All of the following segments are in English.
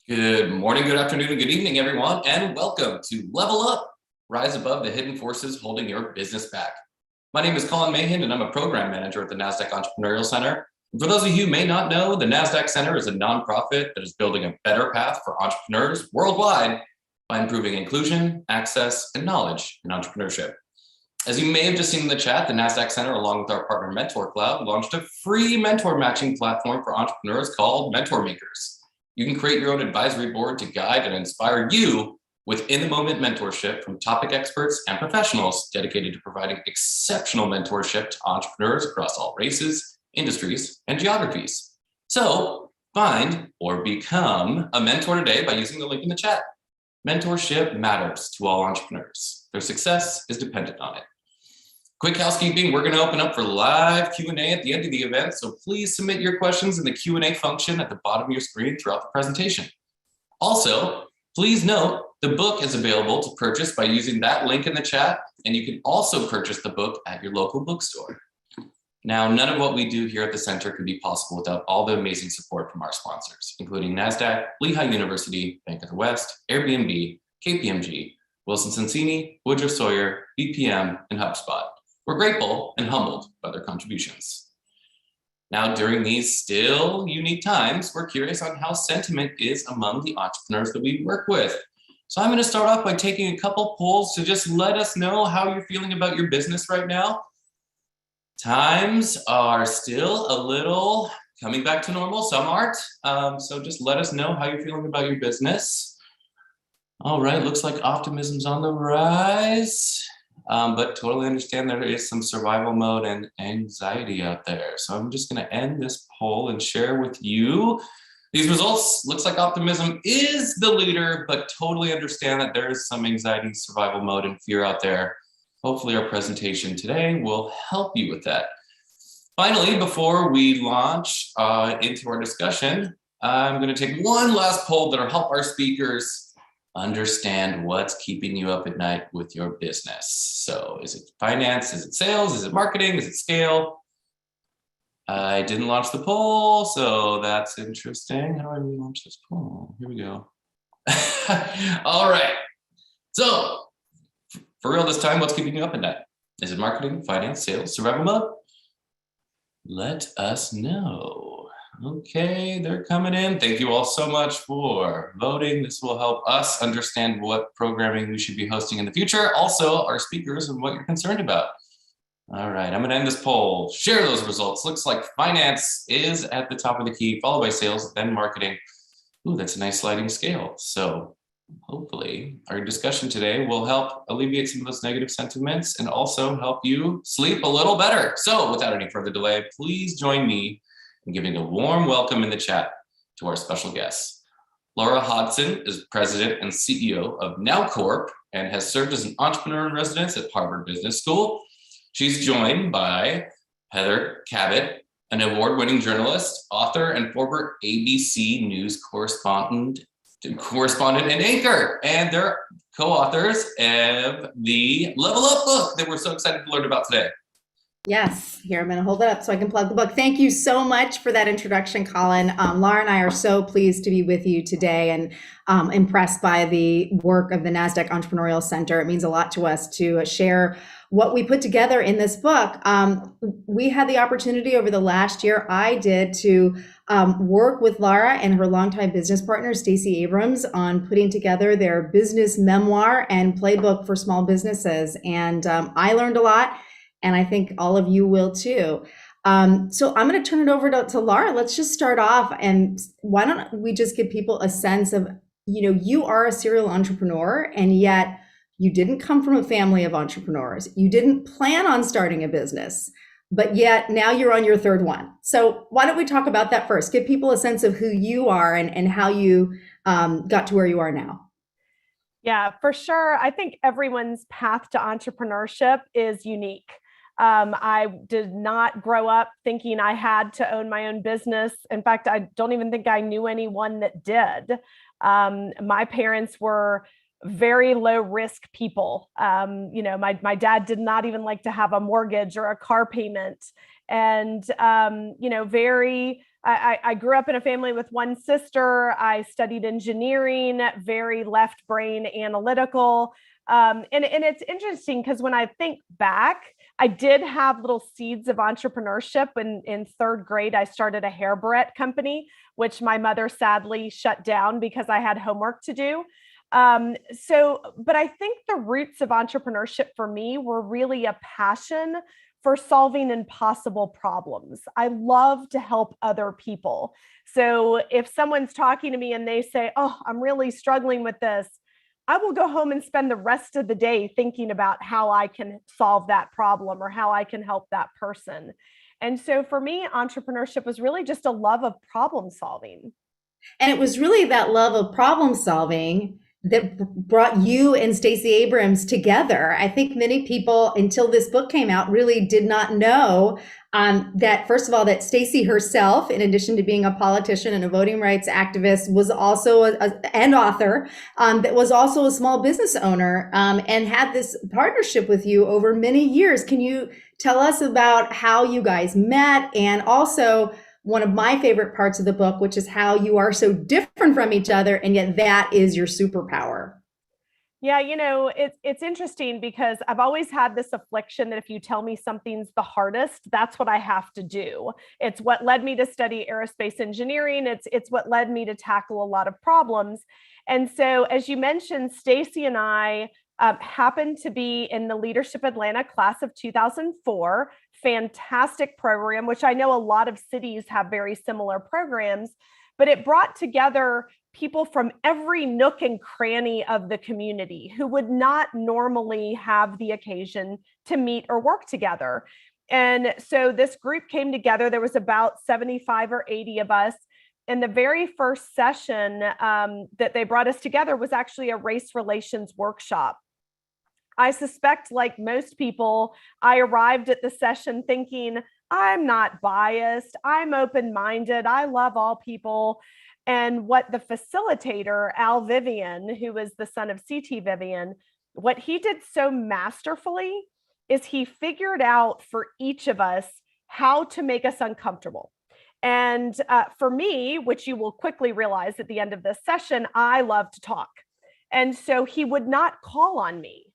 Good morning, good afternoon, and good evening, everyone, and welcome to Level Up, Rise Above the Hidden Forces Holding Your Business Back. My name is Colin Mahan, and I'm a program manager at the Nasdaq Entrepreneurial Center. And for those of you who may not know, the Nasdaq Center is a nonprofit that is building a better path for entrepreneurs worldwide by improving inclusion, access, and knowledge in entrepreneurship. As you may have just seen in the chat, the Nasdaq Center, along with our partner Mentor Cloud, launched a free mentor matching platform for entrepreneurs called Mentor Makers. You can create your own advisory board to guide and inspire you with in-the-moment mentorship from topic experts and professionals dedicated to providing exceptional mentorship to entrepreneurs across all races, industries, and geographies. So find or become a mentor today by using the link in the chat. Mentorship matters to all entrepreneurs. Their success is dependent on it. Quick housekeeping, we're going to open up for live Q&A at the end of the event, so please submit your questions in the Q&A function at the bottom of your screen throughout the presentation. Also, please note the book is available to purchase by using that link in the chat, and you can also purchase the book at your local bookstore. Now, none of what we do here at the center could be possible without all the amazing support from our sponsors, including Nasdaq, Lehigh University, Bank of the West, Airbnb, KPMG, Wilson Sonsini, Woodruff Sawyer, BPM, and HubSpot. We're grateful and humbled by their contributions. Now, during these still unique times, we're curious on how sentiment is among the entrepreneurs that we work with. So I'm going to start off by taking a couple polls to just let us know how you're feeling about your business right now. Times are still a little coming back to normal. Some aren't. So just let us know how you're feeling about your business. All right, looks like optimism's on the rise. But totally understand there is some survival mode and anxiety out there. So I'm just going to end this poll and share with you these results. Looks like optimism is the leader, but totally understand that there is some anxiety, survival mode, and fear out there. Hopefully our presentation today will help you with that. Finally, before we launch into our discussion, I'm going to take one last poll that'll help our speakers understand what's keeping you up at night with your business. So is it finance? Is it sales? Is it marketing? Is it scale? I didn't launch the poll, so that's interesting. How do I relaunch this poll? Here we go. All right. So for real this time, what's keeping you up at night? Is it marketing, finance, sales, survival mode? Let us know. Okay, they're coming in. Thank you all so much for voting. This will help us understand what programming we should be hosting in the future. Also, our speakers and what you're concerned about. All right, I'm going to end this poll. Share those results. Looks like finance is at the top of the key, followed by sales, then marketing. Ooh, that's a nice sliding scale. So hopefully our discussion today will help alleviate some of those negative sentiments and also help you sleep a little better. So without any further delay, please join me in giving a warm welcome in the chat to our special guests. Lara Hodgson is president and CEO of Now Corp and has served as an entrepreneur in residence at Harvard Business School. She's joined by Heather Cabot, an award-winning journalist, author, and former ABC News correspondent and anchor. And they're co-authors of the Level Up book that we're so excited to learn about today. Yes, here I'm going to hold it up so I can plug the book. Thank you so much for that introduction, Colin. Lara and I are so pleased to be with you today and impressed by the work of the Nasdaq Entrepreneurial Center. It means a lot to us to share what we put together in this book. We had the opportunity over the last year, I did, to work with Lara and her longtime business partner, Stacey Abrams, on putting together their business memoir and playbook for small businesses. And I learned a lot. And I think all of you will too. So I'm going to turn it over to Lara. Let's just start off. And why don't we just give people a sense of, you are a serial entrepreneur, and yet you didn't come from a family of entrepreneurs. You didn't plan on starting a business, but yet now you're on your third one. So why don't we talk about that first? Give people a sense of who you are and how you got to where you are now. Yeah, for sure. I think everyone's path to entrepreneurship is unique. I did not grow up thinking I had to own my own business. In fact, I don't even think I knew anyone that did. My parents were very low risk people. My dad did not even like to have a mortgage or a car payment, and very I grew up in a family with one sister. I studied engineering, very left brain analytical. And it's interesting because when I think back, I did have little seeds of entrepreneurship. In third grade, I started a hair barrette company, which my mother sadly shut down because I had homework to do. But I think the roots of entrepreneurship for me were really a passion for solving impossible problems. I love to help other people. So if someone's talking to me and they say, "Oh, I'm really struggling with this," I will go home and spend the rest of the day thinking about how I can solve that problem or how I can help that person. And so for me, entrepreneurship was really just a love of problem solving. And it was really that love of problem solving that brought you and Stacey Abrams together. I think many people, until this book came out, really did not know that, first of all, that Stacey herself, in addition to being a politician and a voting rights activist, was also an author, that was also a small business owner, and had this partnership with you over many years. Can you tell us about how you guys met, and also one of my favorite parts of the book, which is how you are so different from each other, and yet that is your superpower? Yeah, it's interesting because I've always had this affliction that if you tell me something's the hardest, that's what I have to do. It's what led me to study aerospace engineering. It's what led me to tackle a lot of problems. And so, as you mentioned, Stacey and I happened to be in the Leadership Atlanta class of 2004. Fantastic program, which I know a lot of cities have very similar programs, but it brought together people from every nook and cranny of the community who would not normally have the occasion to meet or work together. And so this group came together. There was about 75 or 80 of us. And the very first session that they brought us together was actually a race relations workshop. I suspect, like most people, I arrived at the session thinking, I'm not biased, I'm open-minded, I love all people. And what the facilitator, Al Vivian, who was the son of C.T. Vivian, what he did so masterfully is he figured out for each of us how to make us uncomfortable. And for me, which you will quickly realize at the end of this session, I love to talk. And so he would not call on me.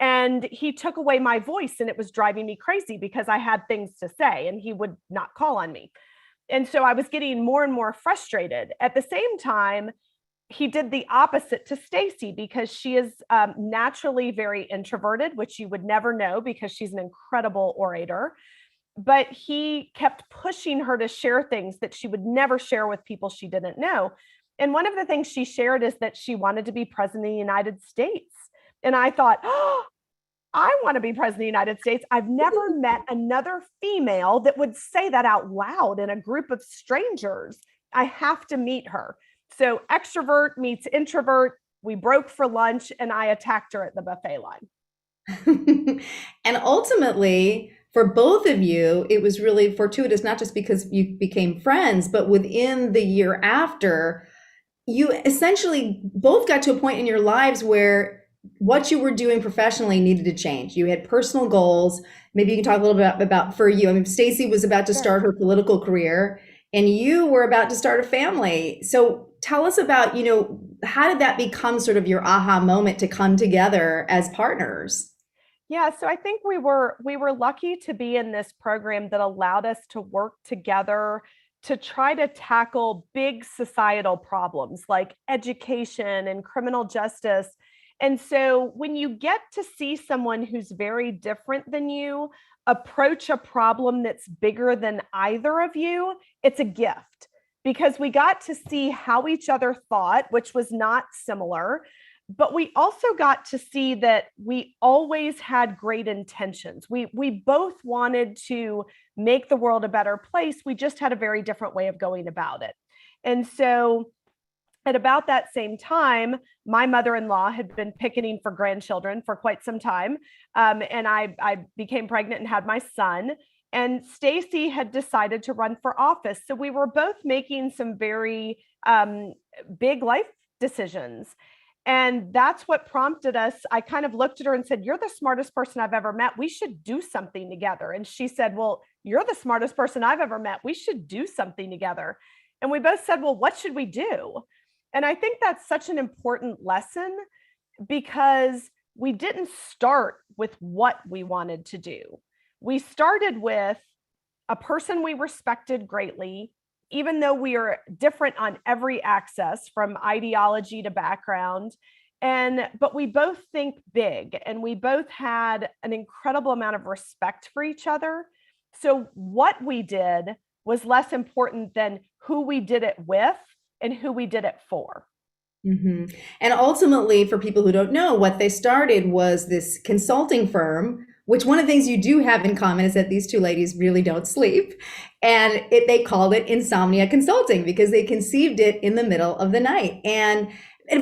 And he took away my voice, and it was driving me crazy because I had things to say and he would not call on me. And so I was getting more and more frustrated. At the same time, he did the opposite to Stacey because she is naturally very introverted, which you would never know because she's an incredible orator. But he kept pushing her to share things that she would never share with people she didn't know. And one of the things she shared is that she wanted to be president of the United States. And I thought, oh, I want to be president of the United States. I've never met another female that would say that out loud in a group of strangers. I have to meet her. So extrovert meets introvert. We broke for lunch and I attacked her at the buffet line. And ultimately, for both of you, it was really fortuitous, not just because you became friends, but within the year after, you essentially both got to a point in your lives where what you were doing professionally needed to change. You had personal goals. Maybe you can talk a little bit about for you. I mean, Stacey was about to start her political career and you were about to start a family. So tell us about, how did that become sort of your aha moment to come together as partners? Yeah, so I think we were lucky to be in this program that allowed us to work together to try to tackle big societal problems like education and criminal justice. And so when you get to see someone who's very different than you approach a problem that's bigger than either of you, it's a gift because we got to see how each other thought, which was not similar. But we also got to see that we always had great intentions. We both wanted to make the world a better place. We just had a very different way of going about it. And so at about that same time, my mother-in-law had been picketing for grandchildren for quite some time. And I became pregnant and had my son. And Stacey had decided to run for office. So we were both making some very big life decisions. And that's what prompted us. I kind of looked at her and said, "You're the smartest person I've ever met. We should do something together." And she said, "Well, you're the smartest person I've ever met. We should do something together." And we both said, "Well, what should we do?" And I think that's such an important lesson, because we didn't start with what we wanted to do. We started with a person we respected greatly, even though we are different on every axis, from ideology to background. But we both think big, and we both had an incredible amount of respect for each other. So what we did was less important than who we did it with and who we did it for. Mm-hmm. And ultimately, for people who don't know, what they started was this consulting firm, which one of the things you do have in common is that these two ladies really don't sleep. And they called it Insomnia Consulting because they conceived it in the middle of the night.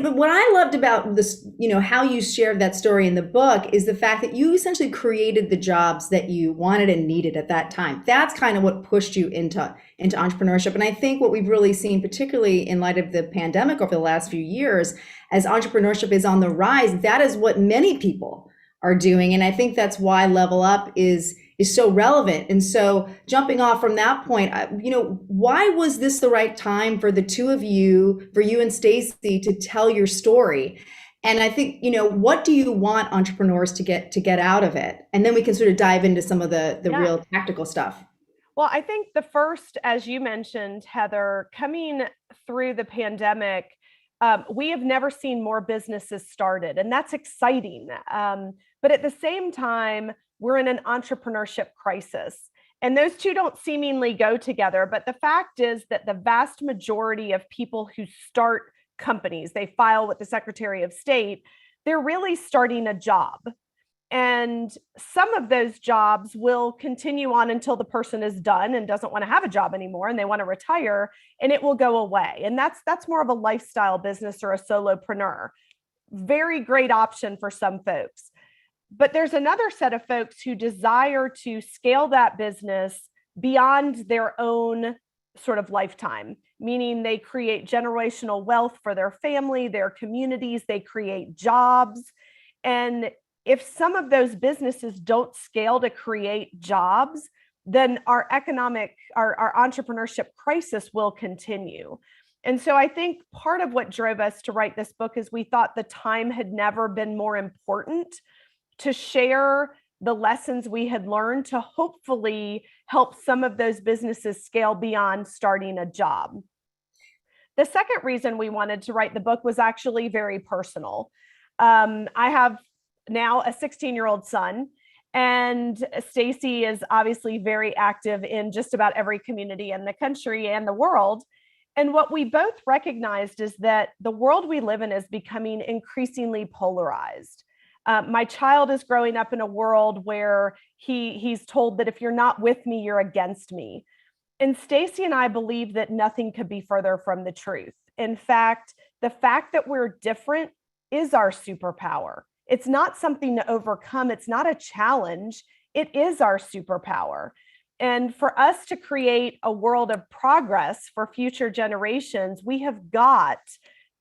But what I loved about this, how you shared that story in the book, is the fact that you essentially created the jobs that you wanted and needed at that time. That's kind of what pushed you into entrepreneurship. And I think what we've really seen, particularly in light of the pandemic over the last few years, as entrepreneurship is on the rise, that is what many people are doing. And I think that's why Level Up is so relevant. And so jumping off from that point, why was this the right time for the two of you, for you and Stacy, to tell your story? And I think, what do you want entrepreneurs to get out of it? And then we can sort of dive into some of the real tactical stuff. Well, I think the first, as you mentioned, Heather, coming through the pandemic, we have never seen more businesses started, and that's exciting. But at the same time, we're in an entrepreneurship crisis, and those two don't seemingly go together. But the fact is that the vast majority of people who start companies, they file with the Secretary of State, they're really starting a job. And some of those jobs will continue on until the person is done and doesn't want to have a job anymore and they want to retire, and it will go away. And that's more of a lifestyle business or a solopreneur. Very great option for some folks. But there's another set of folks who desire to scale that business beyond their own sort of lifetime, meaning they create generational wealth for their family, their communities, they create jobs. And if some of those businesses don't scale to create jobs, then our entrepreneurship crisis will continue. And so I think part of what drove us to write this book is we thought the time had never been more important to share the lessons we had learned to hopefully help some of those businesses scale beyond starting a job. The second reason we wanted to write the book was actually very personal. I have now a 16-year-old son, and Stacy is obviously very active in just about every community in the country and the world. And what we both recognized is that the world we live in is becoming increasingly polarized. My child is growing up in a world where he's told that if you're not with me, you're against me. And Stacy and I believe that nothing could be further from the truth. In fact, the fact that we're different is our superpower. It's not something to overcome. It's not a challenge. It is our superpower. And for us to create a world of progress for future generations, we have got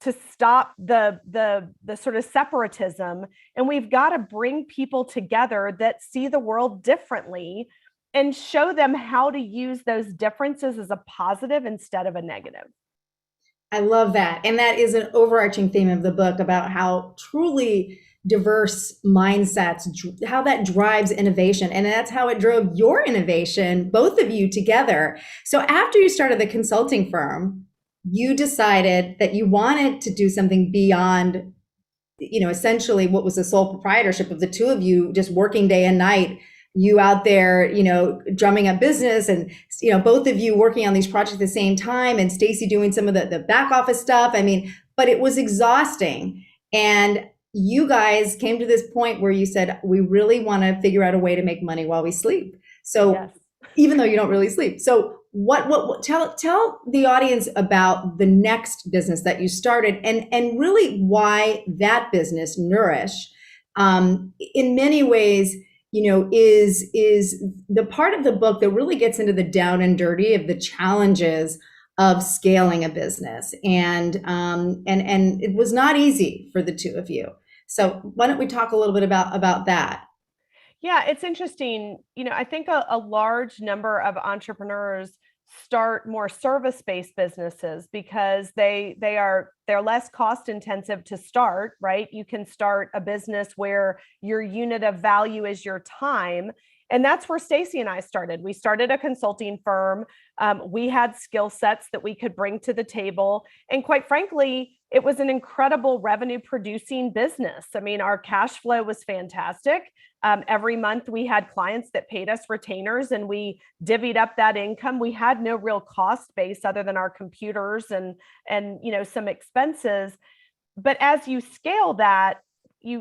to stop the sort of separatism, and we've got to bring people together that see the world differently and show them how to use those differences as a positive instead of a negative. I love that. And that is an overarching theme of the book about how truly diverse mindsets, how that drives innovation. And that's how it drove your innovation, both of you together. So after you started the consulting firm, you decided that you wanted to do something beyond, essentially what was the sole proprietorship of the two of you, just working day and night, you out there, drumming up business, and, both of you working on these projects at the same time, and Stacy doing some of the back office stuff. But it was exhausting. And you guys came to this point where you said, we really want to figure out a way to make money while we sleep. So yes. Even though you don't really sleep. So tell the audience about the next business that you started, and really why that business, Nourish, in many ways, is the part of the book that really gets into the down and dirty of the challenges of scaling a business. And it was not easy for the two of you. So why don't we talk a little bit about that? Yeah, it's interesting. I think a large number of entrepreneurs start more service-based businesses because they're less cost intensive to start, right? You can start a business where your unit of value is your time. And that's where Stacy and I started. We started a consulting firm. We had skill sets that we could bring to the table. And quite frankly, it was an incredible revenue producing business. I mean, our cash flow was fantastic. Every month we had clients that paid us retainers and we divvied up that income. We had no real cost base other than our computers and some expenses. But as you scale that,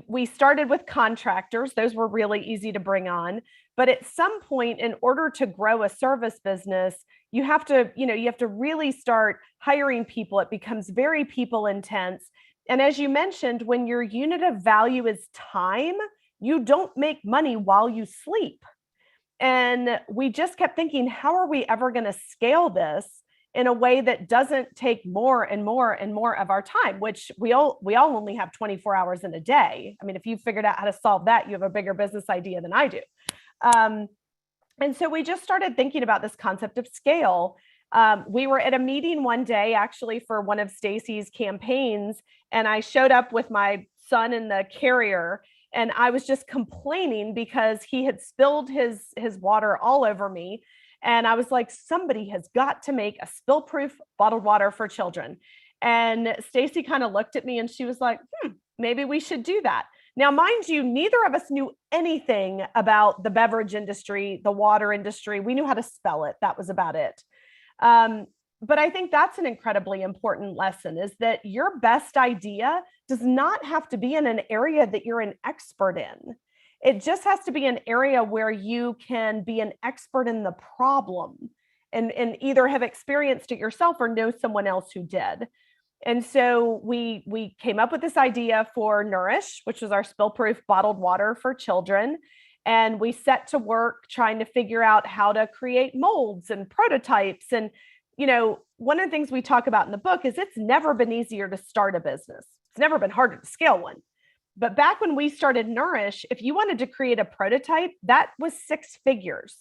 we started with contractors. Those were really easy to bring on. But at some point, in order to grow a service business, you have to really start hiring people. It becomes very people intense. And as you mentioned, when your unit of value is time, you don't make money while you sleep. And we just kept thinking, how are we ever going to scale this in a way that doesn't take more and more and more of our time, which we all only have 24 hours in a day. I mean, if you figured out how to solve that, you have a bigger business idea than I do. And so we just started thinking about this concept of scale. We were at a meeting one day, actually, for one of Stacy's campaigns, and I showed up with my son in the carrier, and I was just complaining because he had spilled his water all over me. And I was like, somebody has got to make a spill-proof bottled water for children. And Stacy kind of looked at me and she was like, maybe we should do that. Now, mind you, neither of us knew anything about the beverage industry, the water industry. We knew how to spell it. That was about it. But I think that's an incredibly important lesson, is that your best idea does not have to be in an area that you're an expert in. It just has to be an area where you can be an expert in the problem and either have experienced it yourself or know someone else who did. And so we came up with this idea for Nourish, which was our spill-proof bottled water for children. And we set to work trying to figure out how to create molds and prototypes. And, one of the things we talk about in the book is it's never been easier to start a business. It's never been harder to scale one. But back when we started Nourish, if you wanted to create a prototype, that was 6 figures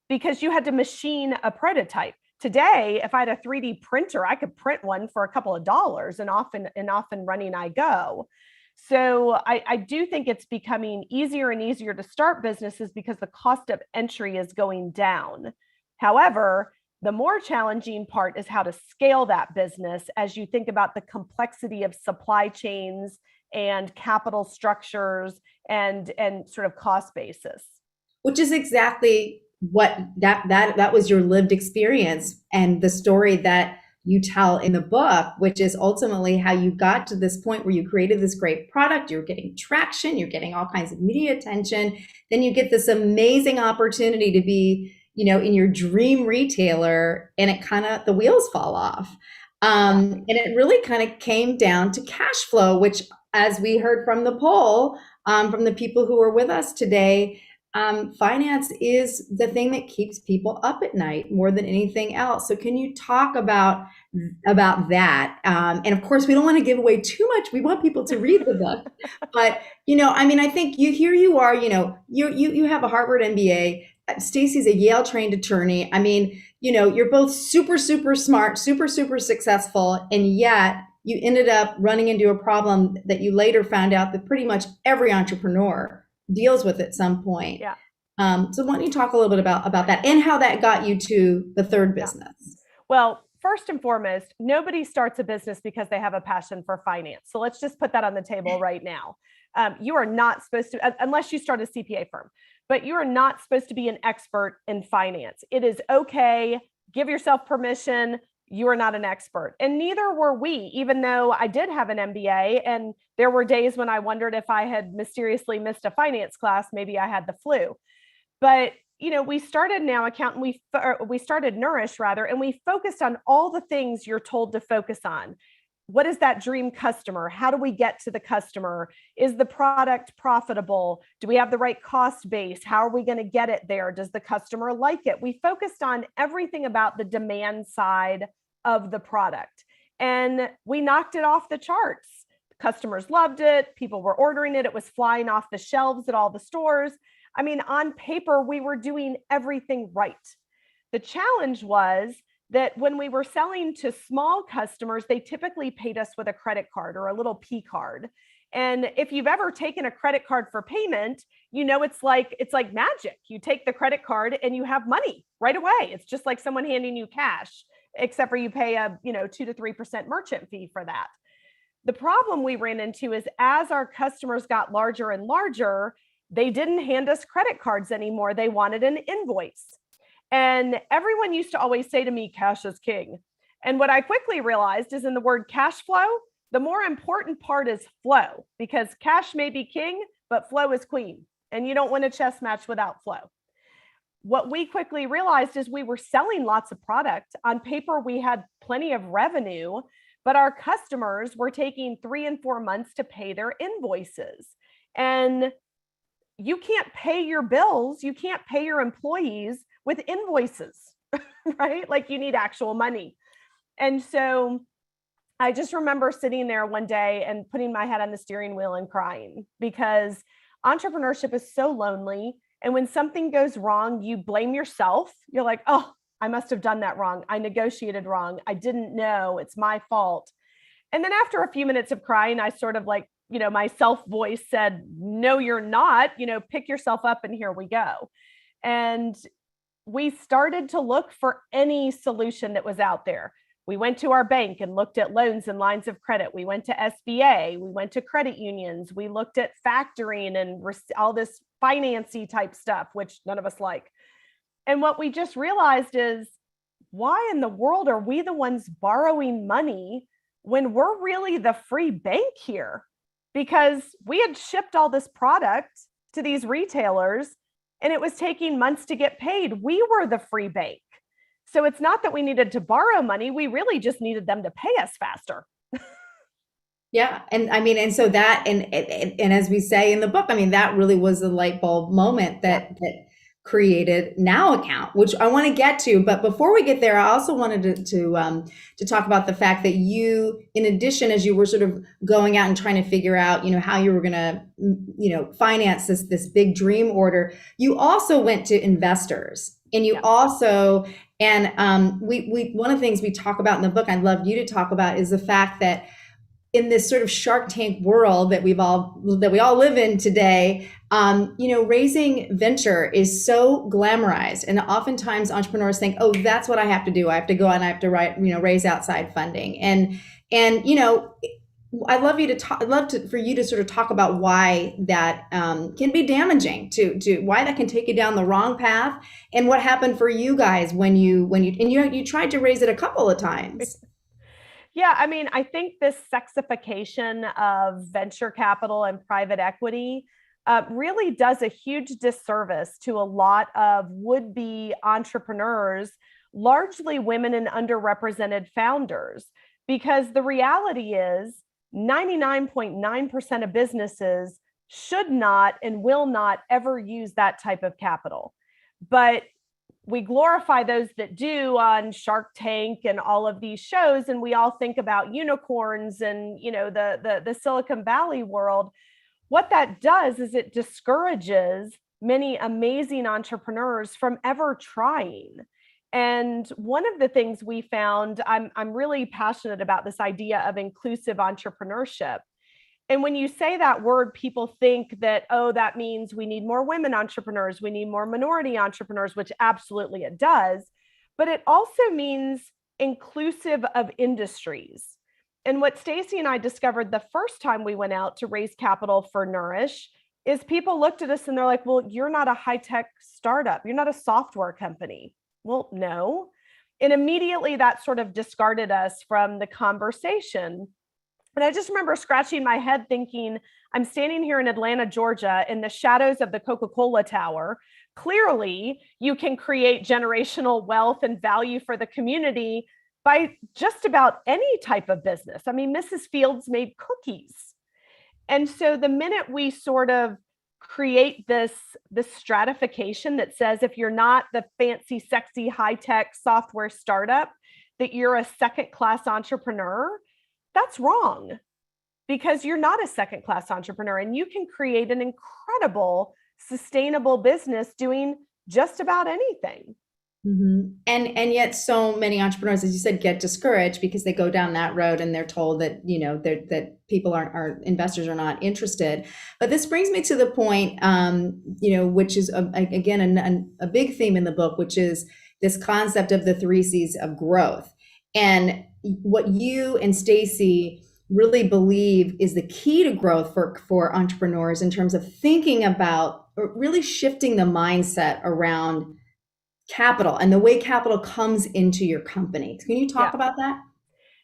because you had to machine a prototype. Today, if I had a 3D printer, I could print one for a couple of dollars and off and running I go. So I do think it's becoming easier and easier to start businesses because the cost of entry is going down. However, the more challenging part is how to scale that business as you think about the complexity of supply chains and capital structures and sort of cost basis. Which is exactly what that was your lived experience and the story that you tell in the book, which is ultimately how you got to this point where you created this great product, you're getting traction, you're getting all kinds of media attention, then you get this amazing opportunity to be, in your dream retailer, and it kind of, the wheels fall off. And it really kind of came down to cash flow, which, as we heard from the poll, from the people who are with us today, finance is the thing that keeps people up at night more than anything else. So can you talk about that? And of course, we don't want to give away too much. We want people to read the book. But, I think here you are, you have a Harvard MBA. Stacy's a Yale trained attorney. I mean, you're both super, super smart, super, super successful. And yet you ended up running into a problem that you later found out that pretty much every entrepreneur deals with at some point. Yeah. So why don't you talk a little bit about that and how that got you to the third business? Well, first and foremost, nobody starts a business because they have a passion for finance. So let's just put that on the table right now. You are not supposed to, unless you start a CPA firm, but you are not supposed to be an expert in finance. It is okay. Give yourself permission. You are not an expert. And neither were we, even though I did have an MBA. And there were days when I wondered if I had mysteriously missed a finance class, maybe I had the flu. But, we started Now Account, we started Nourish rather, and we focused on all the things you're told to focus on. What is that dream customer? How do we get to the customer? Is the product profitable? Do we have the right cost base? How are we going to get it there? Does the customer like it? We focused on everything about the demand side of the product. And we knocked it off the charts. Customers loved it. People were ordering it. It was flying off the shelves at all the stores. I mean, on paper, we were doing everything right. The challenge was that when we were selling to small customers, they typically paid us with a credit card or a little P card. And if you've ever taken a credit card for payment, you know it's like magic. You take the credit card and you have money right away. It's just like someone handing you cash, except for you pay a 2 to 3% merchant fee for that. The problem we ran into is as our customers got larger and larger, they didn't hand us credit cards anymore. They wanted an invoice. And everyone used to always say to me, cash is king. And what I quickly realized is in the word cash flow, the more important part is flow, because cash may be king, but flow is queen. And you don't win a chess match without flow. What we quickly realized is we were selling lots of product. On paper, we had plenty of revenue, but our customers were taking 3 and 4 months to pay their invoices. And you can't pay your bills, you can't pay your employees with invoices, right? Like you need actual money. And so I just remember sitting there one day and putting my head on the steering wheel and crying, because entrepreneurship is so lonely. And when something goes wrong, you blame yourself. You're like, oh, I must have done that wrong. I negotiated wrong. I didn't know. It's my fault. And then after a few minutes of crying, I sort of like, my self voice said, no, you're not, pick yourself up and here we go. And we started to look for any solution that was out there. We went to our bank and looked at loans and lines of credit. We went to SBA. We went to credit unions. We looked at factoring and all this financy type stuff, which none of us like. And what we just realized is, why in the world are we the ones borrowing money when we're really the free bank here? Because we had shipped all this product to these retailers and it was taking months to get paid. We were the free bank. So it's not that we needed to borrow money. We really just needed them to pay us faster. Yeah. And I mean, and so that, and as we say in the book, I mean, that really was the light bulb moment that created Now Account, which I want to get to. But before we get there, I also wanted to talk about the fact that you, in addition, as you were sort of going out and trying to figure out, how you were going to, finance this big dream order, you also went to investors, and you also, and we one of the things we talk about in the book, I'd love you to talk about, is the fact that in this sort of Shark Tank world that we all live in today, raising venture is so glamorized, and oftentimes entrepreneurs think, oh, that's what I have to do. I have to go out and I have to raise outside funding, and I'd love for you to sort of talk about why that can be damaging to why that can take you down the wrong path, and what happened for you guys when you tried to raise it a couple of times. Yeah, I mean, I think this sexification of venture capital and private equity really does a huge disservice to a lot of would-be entrepreneurs, largely women and underrepresented founders, because the reality is 99.9% of businesses should not and will not ever use that type of capital. But we glorify those that do on Shark Tank and all of these shows, and we all think about unicorns and the Silicon Valley world. What that does is it discourages many amazing entrepreneurs from ever trying. And one of the things we found, I'm really passionate about this idea of inclusive entrepreneurship. And when you say that word, people think that, oh, that means we need more women entrepreneurs, we need more minority entrepreneurs, which absolutely it does. But it also means inclusive of industries. And what Stacy and I discovered the first time we went out to raise capital for Nourish is people looked at us and they're like, well, you're not a high-tech startup. You're not a software company. Well, no. And immediately that sort of discarded us from the conversation. And I just remember scratching my head thinking, I'm standing here in Atlanta, Georgia, in the shadows of the Coca-Cola Tower. Clearly, you can create generational wealth and value for the community by just about any type of business. I mean, Mrs. Fields made cookies. And so the minute we sort of create this stratification that says, if you're not the fancy, sexy, high-tech software startup, that you're a second-class entrepreneur, that's wrong, because you're not a second-class entrepreneur, and you can create an incredible, sustainable business doing just about anything. Mm-hmm. And yet so many entrepreneurs, as you said, get discouraged because they go down that road and they're told that, that people aren't investors are not interested. But this brings me to the point, which is again a big theme in the book, which is this concept of the 3 C's of growth. And what you and Stacy really believe is the key to growth for entrepreneurs in terms of thinking about, or really shifting the mindset around capital and the way capital comes into your company. Can you talk about that?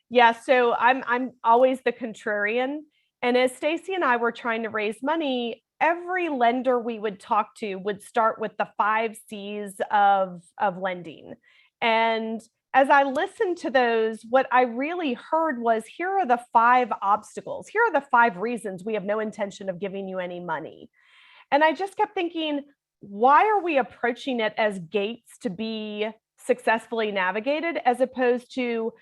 Yeah, so I'm always the contrarian. And as Stacy and I were trying to raise money, every lender we would talk to would start with the 5 C's of lending. And as I listened to those, what I really heard was, here are the 5 obstacles. Here are the 5 reasons we have no intention of giving you any money. And I just kept thinking, why are we approaching it as gates to be successfully navigated, as opposed to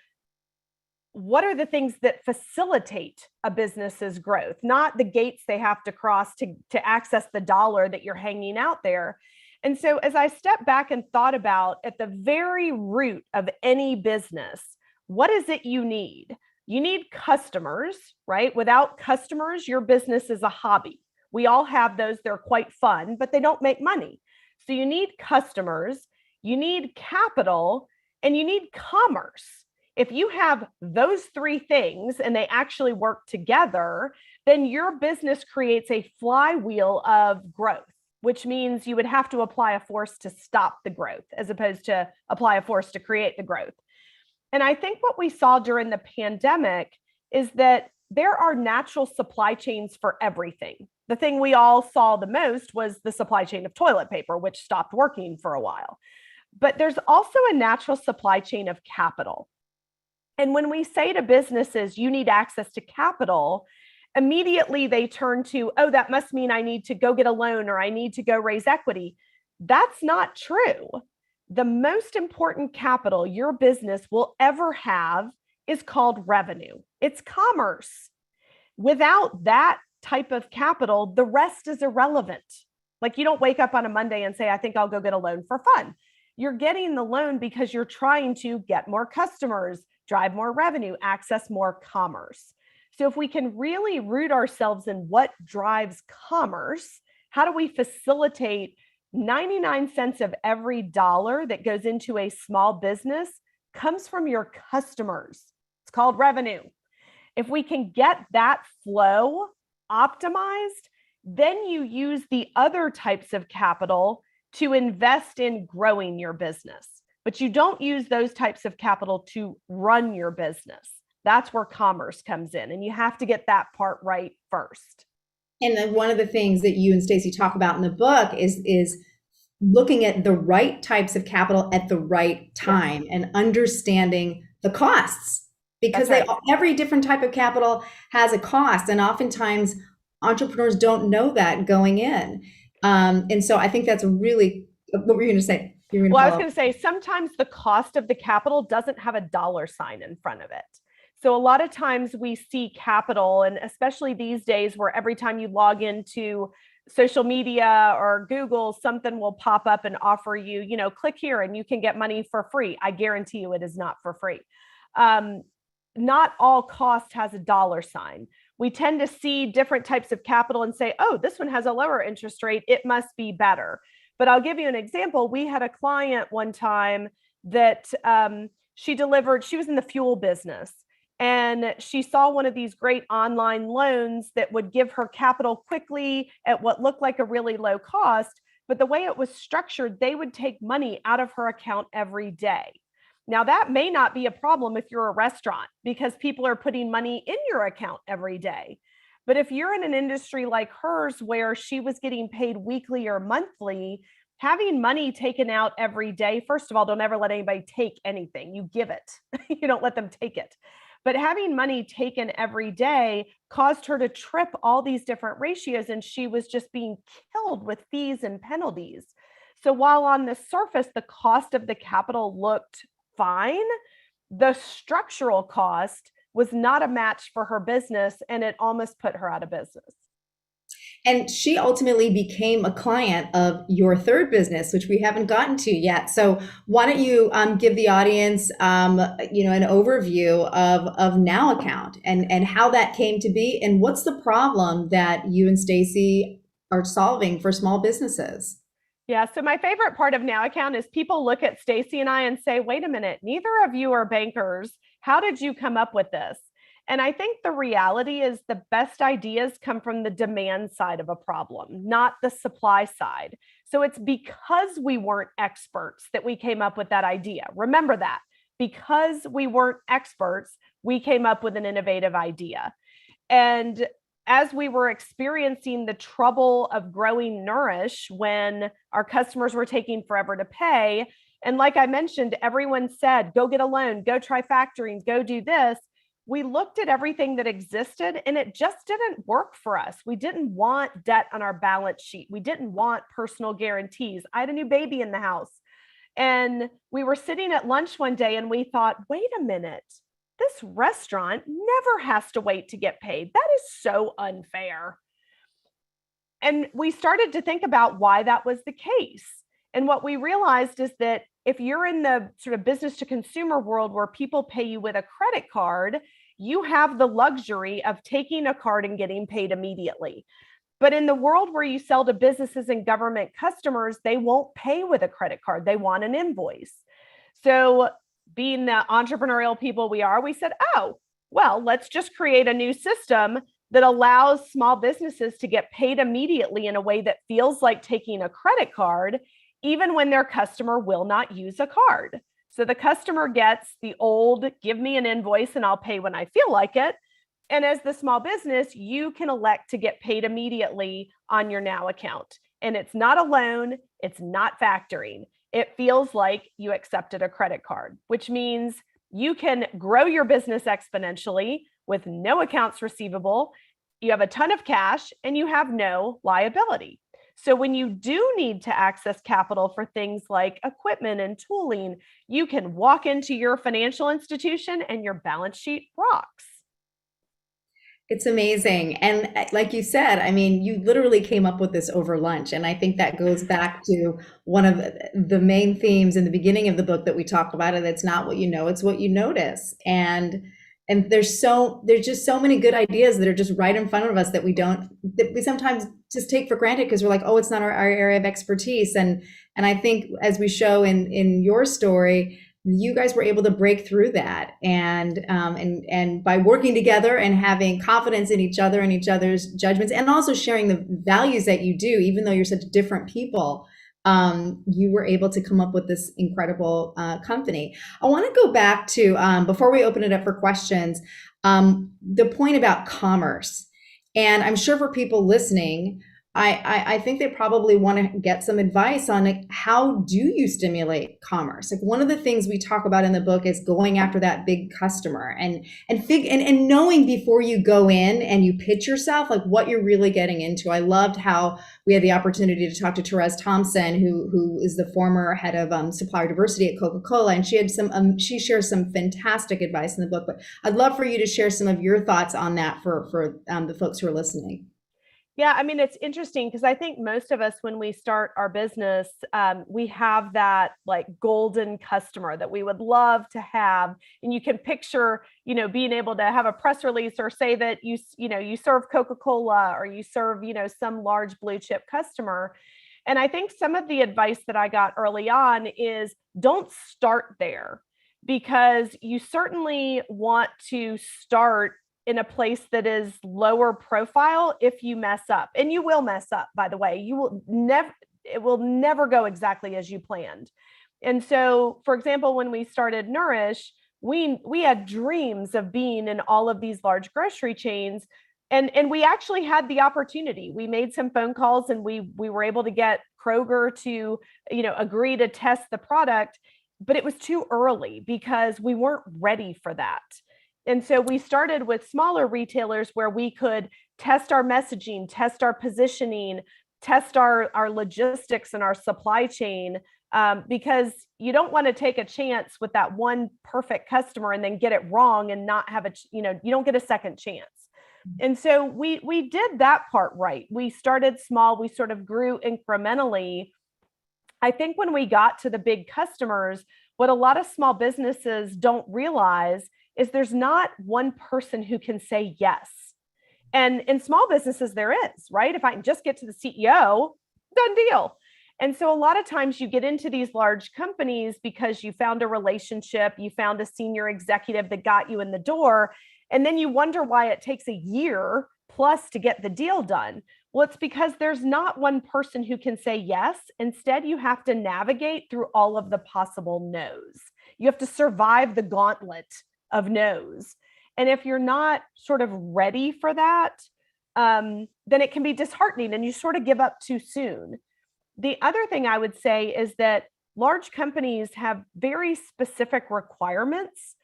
what are the things that facilitate a business's growth, not the gates they have to cross to access the dollar that you're hanging out there. And so as I stepped back and thought about, at the very root of any business, what is it you need? You need customers, right? Without customers, your business is a hobby. We all have those. They're quite fun, but they don't make money. So you need customers, you need capital, and you need commerce. If you have those 3 things and they actually work together, then your business creates a flywheel of growth, which means you would have to apply a force to stop the growth as opposed to apply a force to create the growth. And I think what we saw during the pandemic is that there are natural supply chains for everything. The thing we all saw the most was the supply chain of toilet paper, which stopped working for a while. But there's also a natural supply chain of capital. And when we say to businesses, you need access to capital, immediately they turn to, oh, that must mean I need to go get a loan or I need to go raise equity. That's not true. The most important capital your business will ever have is called revenue. It's commerce. Without that type of capital, the rest is irrelevant. Like, you don't wake up on a Monday and say, I think I'll go get a loan for fun. You're getting the loan because you're trying to get more customers, drive more revenue, access more commerce. So if we can really root ourselves in what drives commerce, how do we facilitate 99 cents of every dollar that goes into a small business comes from your customers? It's called revenue. If we can get that flow optimized, then you use the other types of capital to invest in growing your business. But you don't use those types of capital to run your business. That's where commerce comes in. And you have to get that part right first. And then one of the things that you and Stacy talk about in the book is looking at the right types of capital at the right time and understanding the costs, because every different type of capital has a cost. And oftentimes entrepreneurs don't know that going in. And so I think that's really, what were you going to say? Well, I was going to say, sometimes the cost of the capital doesn't have a dollar sign in front of it. So a lot of times we see capital, and especially these days where every time you log into social media or Google, something will pop up and offer you, click here and you can get money for free. I guarantee you it is not for free. Not all cost has a dollar sign. We tend to see different types of capital and say, oh, this one has a lower interest rate, it must be better. But I'll give you an example. We had a client one time that she was in the fuel business, and she saw one of these great online loans that would give her capital quickly at what looked like a really low cost. But the way it was structured, they would take money out of her account every day. Now, that may not be a problem if you're a restaurant, because people are putting money in your account every day. But if you're in an industry like hers, where she was getting paid weekly or monthly, having money taken out every day, first of all, don't ever let anybody take anything. You give it. You don't let them take it. But having money taken every day caused her to trip all these different ratios, and she was just being killed with fees and penalties. So while on the surface, the cost of the capital looked fine, the structural cost was not a match for her business, and it almost put her out of business. And she ultimately became a client of your third business, which we haven't gotten to yet. So why don't you give the audience, an overview of Now Account and how that came to be, and what's the problem that you and Stacy are solving for small businesses? Yeah, so my favorite part of Now Account is people look at Stacy and I and say, wait a minute, neither of you are bankers. How did you come up with this? And I think the reality is the best ideas come from the demand side of a problem, not the supply side. So it's because we weren't experts that we came up with that idea. Remember that. Because we weren't experts, we came up with an innovative idea. And as we were experiencing the trouble of growing Nourish when our customers were taking forever to pay, and like I mentioned, everyone said, go get a loan, go try factoring, go do this. We looked at everything that existed and it just didn't work for us. We didn't want debt on our balance sheet. We didn't want personal guarantees. I had a new baby in the house. And we were sitting at lunch one day and we thought, wait a minute, this restaurant never has to wait to get paid. That is so unfair. And we started to think about why that was the case. And what we realized is that if you're in the sort of business to consumer world where people pay you with a credit card, you have the luxury of taking a card and getting paid immediately. But in the world where you sell to businesses and government customers, they won't pay with a credit card. They want an invoice. So being the entrepreneurial people we are, we said, oh, well, let's just create a new system that allows small businesses to get paid immediately in a way that feels like taking a credit card, even when their customer will not use a card. So the customer gets the old, give me an invoice and I'll pay when I feel like it. And as the small business, you can elect to get paid immediately on your Now Account. And it's not a loan, it's not factoring. It feels like you accepted a credit card, which means you can grow your business exponentially with no accounts receivable. You have a ton of cash and you have no liability. So when you do need to access capital for things like equipment and tooling, you can walk into your financial institution and your balance sheet rocks. It's amazing. And like you said, I mean, you literally came up with this over lunch. And I think that goes back to one of the main themes in the beginning of the book that we talked about, and it's not what you know, it's what you notice. And there's just so many good ideas that are just right in front of us that we sometimes just take for granted because we're like, oh, it's not our area of expertise. And I think as we show in your story, you guys were able to break through that, and by working together and having confidence in each other and each other's judgments, and also sharing the values that you do, even though you're such different people, you were able to come up with this incredible company. I want to go back to before we open it up for questions, the point about commerce, and I'm sure for people listening, I think they probably want to get some advice on like, how do you stimulate commerce? Like one of the things we talk about in the book is going after that big customer and knowing before you go in and you pitch yourself, like what you're really getting into. I loved how we had the opportunity to talk to Therese Thompson, who is the former head of supplier diversity at Coca-Cola, and she had she shares some fantastic advice in the book. But I'd love for you to share some of your thoughts on that for the folks who are listening. Yeah, I mean, it's interesting because I think most of us, when we start our business, we have that like golden customer that we would love to have. And you can picture, being able to have a press release or say that you serve Coca-Cola or you serve, some large blue chip customer. And I think some of the advice that I got early on is don't start there, because you certainly want to start in a place that is lower profile if you mess up. And you will mess up, by the way. It will never go exactly as you planned. And so, for example, when we started Nourish, we had dreams of being in all of these large grocery chains. And we actually had the opportunity. We made some phone calls and we were able to get Kroger to, agree to test the product, but it was too early because we weren't ready for that. And so we started with smaller retailers where we could test our messaging, test our positioning, test our logistics and our supply chain because you don't want to take a chance with that one perfect customer and then get it wrong and not have you don't get a second chance. And so we did that part right. We started small, we sort of grew incrementally. I think when we got to the big customers, what a lot of small businesses don't realize is there's not one person who can say yes. And in small businesses, there is, right? If I can just get to the CEO, done deal. And so a lot of times you get into these large companies because you found a relationship, you found a senior executive that got you in the door, and then you wonder why it takes a year plus to get the deal done. Well, it's because there's not one person who can say yes. Instead, you have to navigate through all of the possible no's. You have to survive the gauntlet of no's. And if you're not sort of ready for that, then it can be disheartening and you sort of give up too soon. The other thing I would say is that large companies have very specific requirements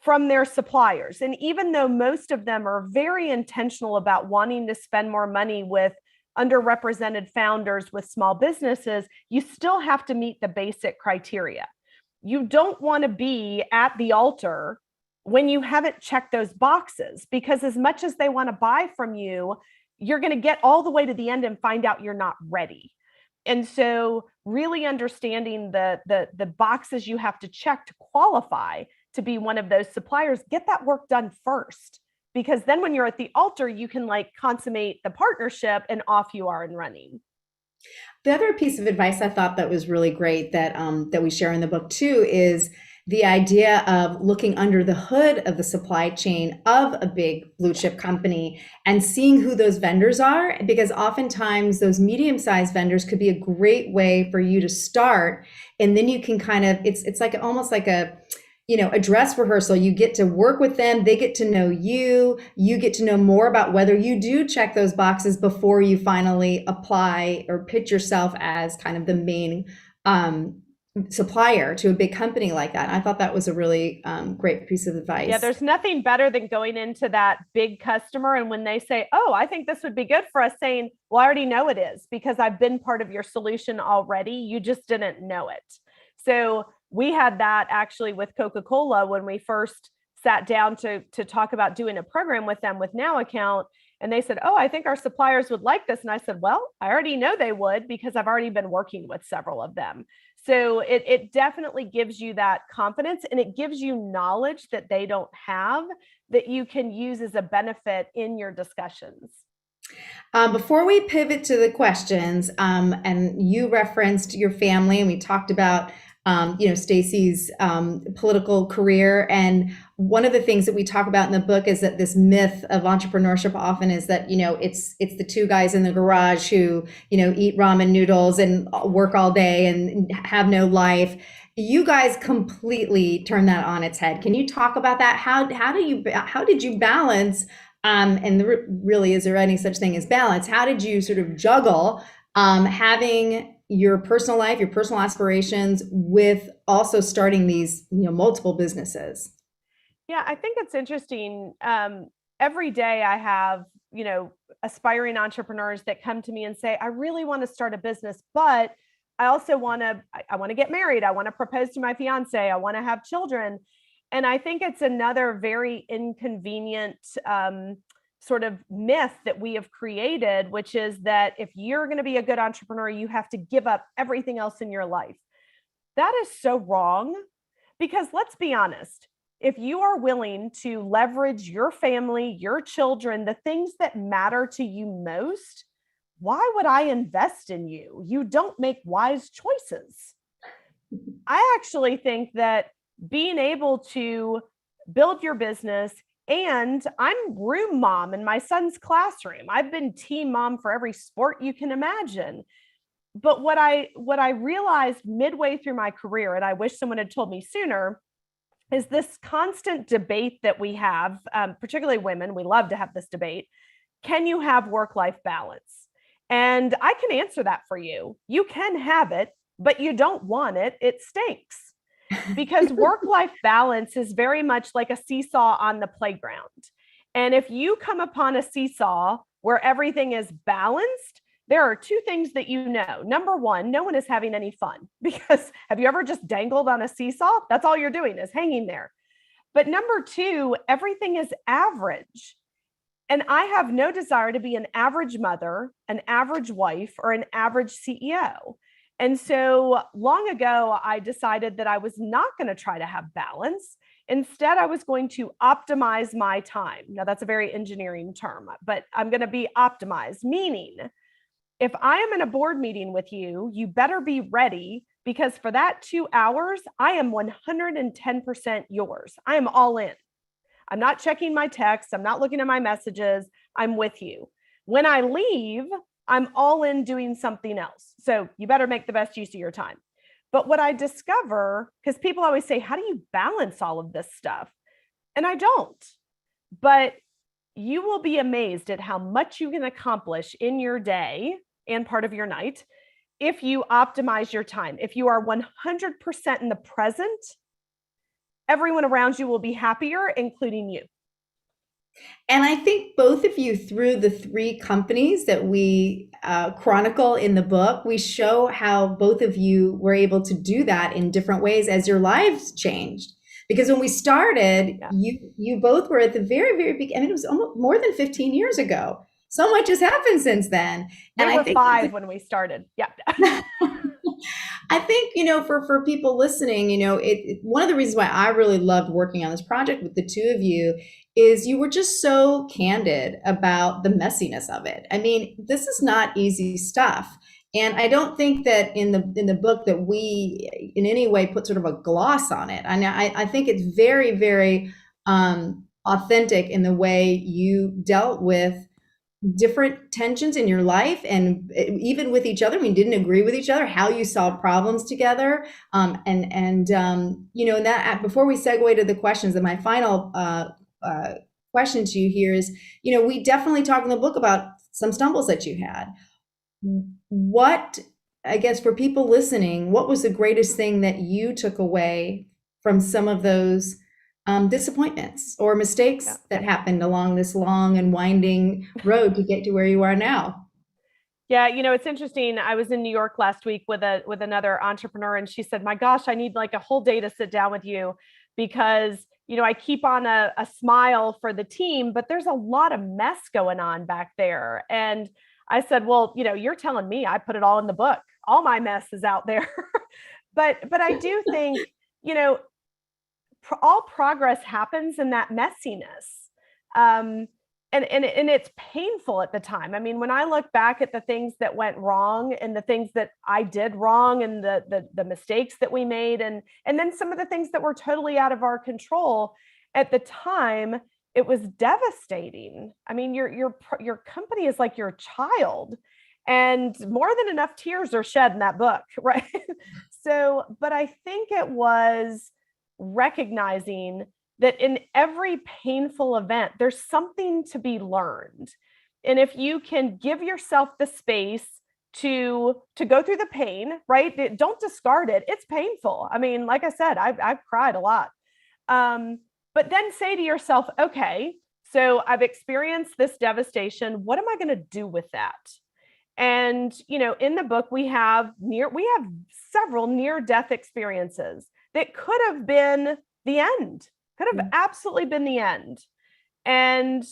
from their suppliers. And even though most of them are very intentional about wanting to spend more money with underrepresented founders with small businesses, you still have to meet the basic criteria. You don't want to be at the altar when you haven't checked those boxes, because as much as they want to buy from you, you're going to get all the way to the end and find out you're not ready. And so really understanding the boxes you have to check to qualify to be one of those suppliers, get that work done first, because then when you're at the altar, you can like consummate the partnership and off you are and running. The other piece of advice I thought that was really great that that we share in the book too is the idea of looking under the hood of the supply chain of a big blue chip company and seeing who those vendors are, because oftentimes those medium-sized vendors could be a great way for you to start. And then you can kind of, it's like almost like a dress rehearsal. You get to work with them, they get to know you, you get to know more about whether you do check those boxes before you finally apply or pitch yourself as kind of the main supplier to a big company like that. And I thought that was a really great piece of advice. Yeah, there's nothing better than going into that big customer and when they say, oh, I think this would be good for us, saying, well, I already know it is because I've been part of your solution already. You just didn't know it. So we had that actually with Coca-Cola when we first sat down to talk about doing a program with them with Now Account. And they said, oh, I think our suppliers would like this. And I said, well, I already know they would because I've already been working with several of them. So it definitely gives you that confidence and it gives you knowledge that they don't have that you can use as a benefit in your discussions. Before we pivot to the questions, and you referenced your family and we talked about Stacey's political career. And one of the things that we talk about in the book is that this myth of entrepreneurship often is that, it's the two guys in the garage who, eat ramen noodles and work all day and have no life. You guys completely turn that on its head. Can you talk about that? How did you balance, and really, is there any such thing as balance? How did you sort of juggle having your personal life, your personal aspirations with also starting these, multiple businesses? Yeah, I think it's interesting. Every day I have, aspiring entrepreneurs that come to me and say, I really want to start a business, but I also I want to get married. I want to propose to my fiance. I want to have children. And I think it's another very inconvenient sort of myth that we have created, which is that if you're going to be a good entrepreneur, you have to give up everything else in your life. That is so wrong, because let's be honest, if you are willing to leverage your family, your children, the things that matter to you most, why would I invest in you? You don't make wise choices. I actually think that being able to build your business, and I'm room mom in my son's classroom. I've been team mom for every sport you can imagine. But what I realized midway through my career, and I wish someone had told me sooner, is this constant debate that we have, particularly women, we love to have this debate. Can you have work-life balance? And I can answer that for you. You can have it, but you don't want it. It stinks. Because work-life balance is very much like a seesaw on the playground. And if you come upon a seesaw where everything is balanced, there are two things that you know. Number one, no one is having any fun, because have you ever just dangled on a seesaw? That's all you're doing is hanging there. But number two, everything is average. And I have no desire to be an average mother, an average wife, or an average CEO. And so long ago, I decided that I was not going to try to have balance. Instead, I was going to optimize my time. Now, that's a very engineering term, but I'm going to be optimized, meaning if I am in a board meeting with you, you better be ready, because for that 2 hours, I am 110% yours. I am all in. I'm not checking my texts. I'm not looking at my messages. I'm with you. When I leave, I'm all in doing something else. So you better make the best use of your time. But what I discover, because people always say, how do you balance all of this stuff? And I don't. But you will be amazed at how much you can accomplish in your day and part of your night if you optimize your time. If you are 100% in the present, everyone around you will be happier, including you. And I think both of you, through the three companies that we chronicle in the book, we show how both of you were able to do that in different ways as your lives changed. Because when we started, you both were at the very, very beginning. I mean, it was almost more than 15 years ago. So much has happened since then. And I think 5 when we started. Yeah. I think, for people listening, one of the reasons why I really loved working on this project with the two of you is you were just so candid about the messiness of it. I mean, this is not easy stuff. And I don't think that in the book that we in any way put sort of a gloss on it. I think it's very, very authentic in the way you dealt with different tensions in your life, and even with each other. We didn't agree with each other, how you solve problems together. And that before we segue to the questions, and my final question to you here is, we definitely talk in the book about some stumbles that you had. What, I guess, for people listening, what was the greatest thing that you took away from some of those disappointments or mistakes that happened along this long and winding road to get to where you are now? Yeah, it's interesting. I was in New York last week with another entrepreneur, and she said, "My gosh, I need like a whole day to sit down with you, because I keep on a smile for the team, but there's a lot of mess going on back there." And I said, "Well, you're telling me I put it all in the book. All my mess is out there." but I do think, all progress happens in that messiness. And it's painful at the time. I mean, when I look back at the things that went wrong and the things that I did wrong and the mistakes that we made, and then some of the things that were totally out of our control at the time, it was devastating. I mean, your company is like your child, and more than enough tears are shed in that book, right? So, but I think it was recognizing that in every painful event, there's something to be learned. And if you can give yourself the space to go through the pain, right? Don't discard it. It's painful. I mean, like I said, I've cried a lot. But then say to yourself, okay, so I've experienced this devastation. What am I going to do with that? And, in the book, we have several near-death experiences that could have been the end, could have absolutely been the end. And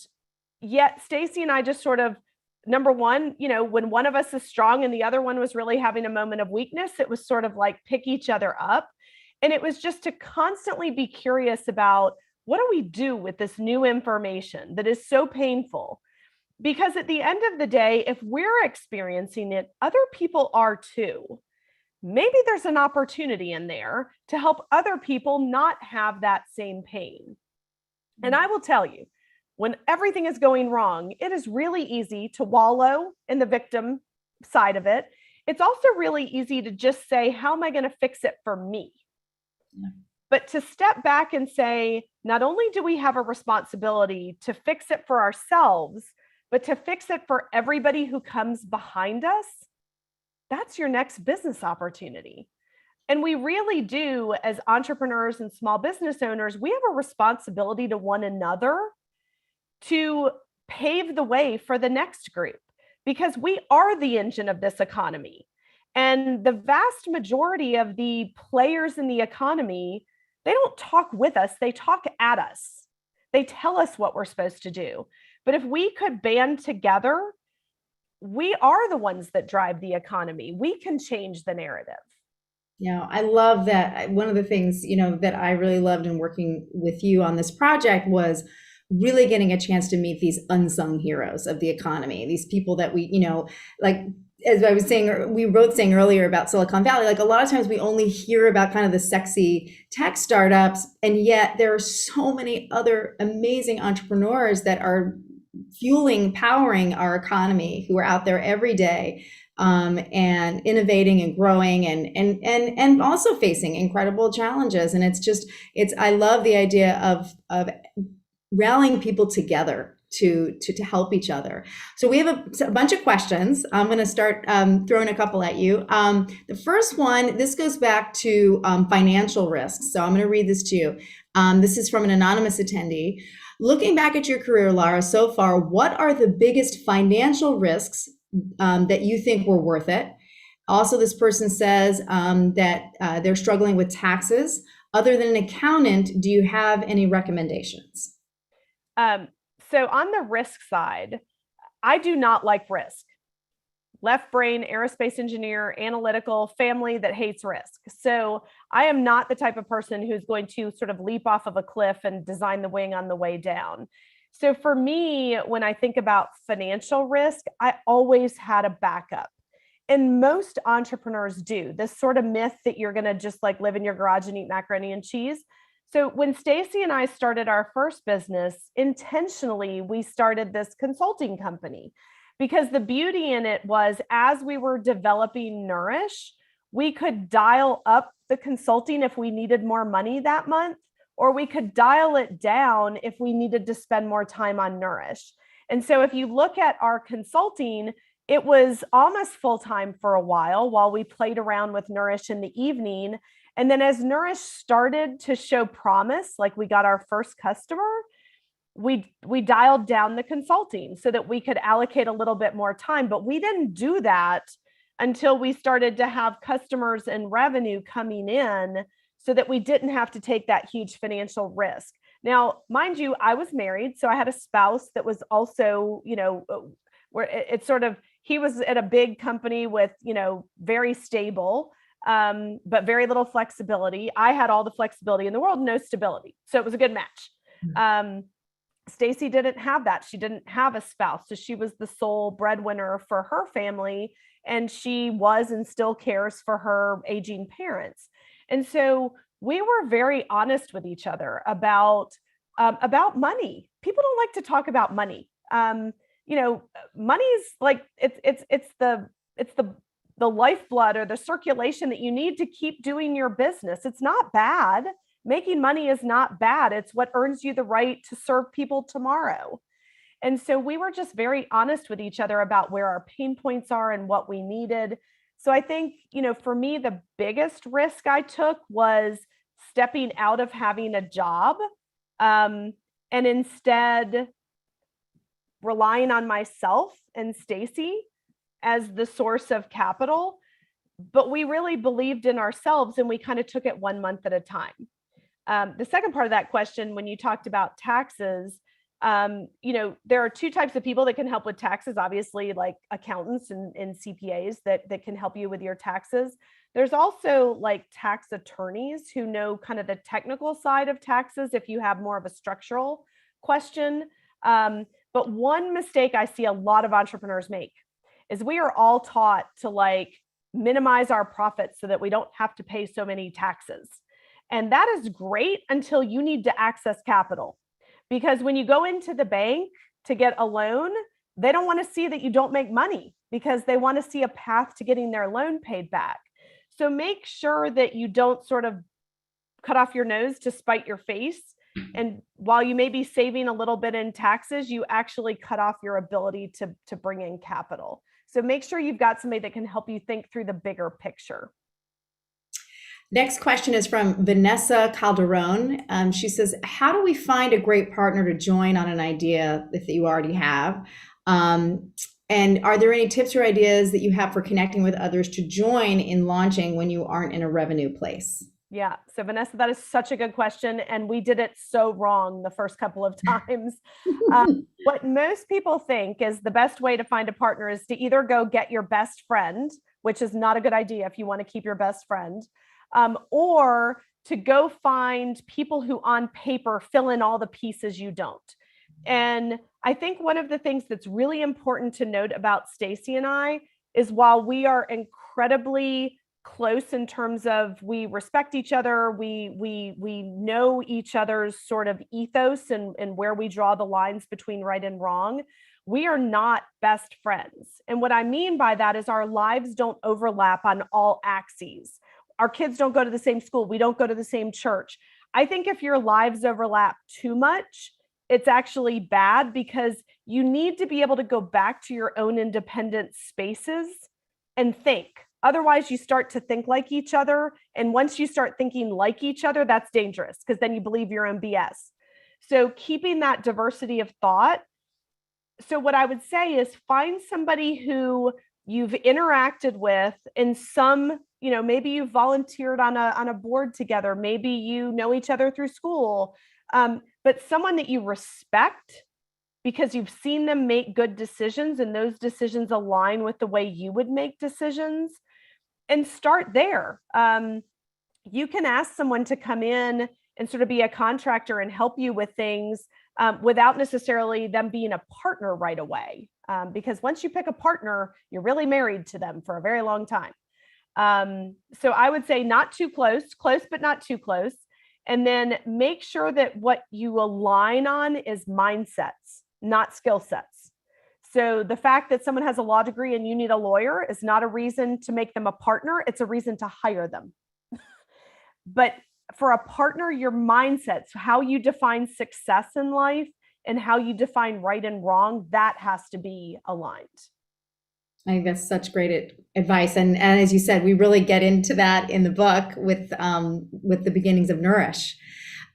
yet Stacy and I just sort of, number one, when one of us is strong and the other one was really having a moment of weakness, it was sort of like pick each other up. And it was just to constantly be curious about, what do we do with this new information that is so painful? Because at the end of the day, if we're experiencing it, other people are too. Maybe there's an opportunity in there to help other people not have that same pain. And I will tell you, when everything is going wrong, it is really easy to wallow in the victim side of it. It's also really easy to just say, how am I going to fix it for me? Yeah. But to step back and say, not only do we have a responsibility to fix it for ourselves, but to fix it for everybody who comes behind us, that's your next business opportunity. And we really do, as entrepreneurs and small business owners, we have a responsibility to one another to pave the way for the next group. because we are the engine of this economy. And the vast majority of the players in the economy, they don't talk with us, they talk at us. They tell us what we're supposed to do. But if we could band together, we are the ones that drive the economy. We can change the narrative. Yeah, I love that. One of the things, that I really loved in working with you on this project was really getting a chance to meet these unsung heroes of the economy, these people that we, like, as I was saying, we were both saying earlier about Silicon Valley, like a lot of times we only hear about kind of the sexy tech startups, and yet there are so many other amazing entrepreneurs that are powering our economy, who are out there every day, and innovating and growing and also facing incredible challenges. And I love the idea of rallying people together to help each other. So we have a bunch of questions. I'm going to start throwing a couple at you. The first one, this goes back to financial risks. So I'm going to read this to you. This is from an anonymous attendee. Looking back at your career, Lara, so far, what are the biggest financial risks that you think were worth it? Also, this person says that they're struggling with taxes. Other than an accountant, do you have any recommendations? So on the risk side, I do not like risk. Left brain, aerospace engineer, analytical, family that hates risk. So I am not the type of person who's going to sort of leap off of a cliff and design the wing on the way down. So for me, when I think about financial risk, I always had a backup. And most entrepreneurs do. This sort of myth that you're going to just like live in your garage and eat macaroni and cheese. So when Stacy and I started our first business, intentionally, we started this consulting company, because the beauty in it was, as we were developing Nourish, we could dial up the consulting if we needed more money that month, or we could dial it down if we needed to spend more time on Nourish. And so if you look at our consulting, it was almost full-time for a while we played around with Nourish in the evening. And then as Nourish started to show promise, like we got our first customer, we dialed down the consulting so that we could allocate a little bit more time. But we didn't do that until we started to have customers and revenue coming in, so that we didn't have to take that huge financial risk. Now, mind you, I was married, so I had a spouse that was also, where it's sort of, he was at a big company with, very stable, but very little flexibility. I had all the flexibility in the world, no stability. So it was a good match. Stacy didn't have that. She didn't have a spouse. So she was the sole breadwinner for her family, and she was and still cares for her aging parents. And so we were very honest with each other about money. People don't like to talk about money. Money's like, it's the lifeblood or the circulation that you need to keep doing your business. It's not bad. Making money is not bad. It's what earns you the right to serve people tomorrow. And so we were just very honest with each other about where our pain points are and what we needed. So I think, for me, the biggest risk I took was stepping out of having a job, and instead relying on myself and Stacy as the source of capital. But we really believed in ourselves, and we kind of took it 1 month at a time. The second part of that question, when you talked about taxes, there are two types of people that can help with taxes, obviously, like accountants and CPAs that can help you with your taxes. There's also like tax attorneys who know kind of the technical side of taxes if you have more of a structural question. But one mistake I see a lot of entrepreneurs make is we are all taught to like minimize our profits so that we don't have to pay so many taxes. And that is great until you need to access capital. Because when you go into the bank to get a loan, they don't want to see that you don't make money, because they want to see a path to getting their loan paid back. So make sure that you don't sort of cut off your nose to spite your face. And while you may be saving a little bit in taxes, you actually cut off your ability to bring in capital. So make sure you've got somebody that can help you think through the bigger picture. Next question is from Vanessa Calderon. She says, how do we find a great partner to join on an idea that you already have? And are there any tips or ideas that you have for connecting with others to join in launching when you aren't in a revenue place? Yeah. So Vanessa, that is such a good question. And we did it so wrong the first couple of times. What most people think is the best way to find a partner is to either go get your best friend, which is not a good idea if you want to keep your best friend, or to go find people who on paper fill in all the pieces you don't. And I think one of the things that's really important to note about Stacy and I is while we are incredibly close in terms of we respect each other, we know each other's sort of ethos and where we draw the lines between right and wrong, we are not best friends. And what I mean by that is our lives don't overlap on all axes. Our kids don't go to the same school. We don't go to the same church. I think if your lives overlap too much, it's actually bad because you need to be able to go back to your own independent spaces and think. Otherwise, you start to think like each other. And once you start thinking like each other, that's dangerous because then you believe your own BS. So keeping that diversity of thought. So what I would say is find somebody who you've interacted with in some, maybe you volunteered on a board together. Maybe you know each other through school, but someone that you respect because you've seen them make good decisions and those decisions align with the way you would make decisions. And start there. You can ask someone to come in and sort of be a contractor and help you with things without necessarily them being a partner right away. Because once you pick a partner, you're really married to them for a very long time. So I would say not too close, but not too close. And then make sure that what you align on is mindsets, not skill sets. So the fact that someone has a law degree and you need a lawyer is not a reason to make them a partner. It's a reason to hire them. But for a partner, your mindsets, how you define success in life and how you define right and wrong, that has to be aligned. I think that's such great advice. And as you said, we really get into that in the book with the beginnings of Nourish.